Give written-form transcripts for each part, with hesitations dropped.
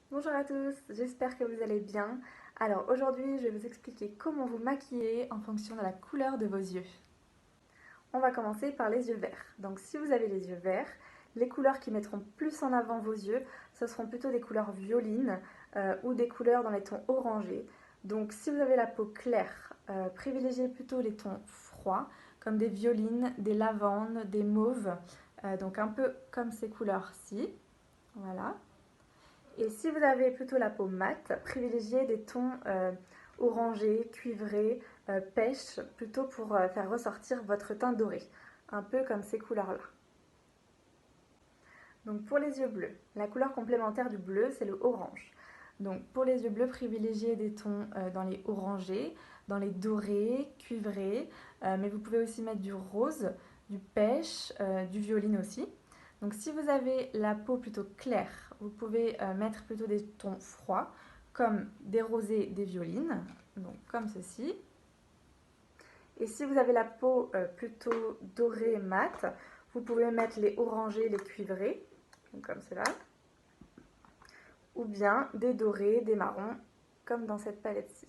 Bonjour à tous, j'espère que vous allez bien. Alors aujourd'hui, je vais vous expliquer comment vous maquiller en fonction de la couleur de vos yeux. On va commencer par les yeux verts. Donc si vous avez les yeux verts, les couleurs qui mettront plus en avant vos yeux, ce seront plutôt des couleurs violines ou des couleurs dans les tons orangés. Donc si vous avez la peau claire, privilégiez plutôt les tons froids, comme des violines, des lavandes, des mauves, donc un peu comme ces couleurs-ci. Voilà. Et si vous avez plutôt la peau mate, privilégiez des tons orangés, cuivrés, pêche, plutôt pour faire ressortir votre teint doré, un peu comme ces couleurs-là. Donc pour les yeux bleus, la couleur complémentaire du bleu, c'est le orange. Donc pour les yeux bleus, privilégiez des tons dans les orangés, dans les dorés, cuivrés, mais vous pouvez aussi mettre du rose, du pêche, du violine aussi. Donc si vous avez la peau plutôt claire, vous pouvez mettre plutôt des tons froids, comme des rosés, des violines, donc comme ceci. Et si vous avez la peau plutôt dorée mate, vous pouvez mettre les orangés, les cuivrés, donc comme cela, ou bien des dorés, des marrons, comme dans cette palette-ci.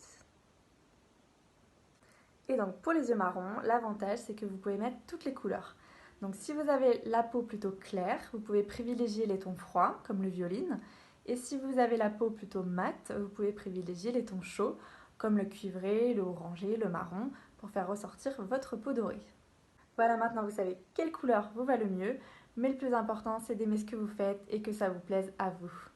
Et donc pour les yeux marrons, l'avantage c'est que vous pouvez mettre toutes les couleurs. Donc si vous avez la peau plutôt claire, vous pouvez privilégier les tons froids, comme le violine. Et si vous avez la peau plutôt mate, vous pouvez privilégier les tons chauds, comme le cuivré, le orangé, le marron, pour faire ressortir votre peau dorée. Voilà, maintenant vous savez quelle couleur vous va le mieux, mais le plus important c'est d'aimer ce que vous faites et que ça vous plaise à vous.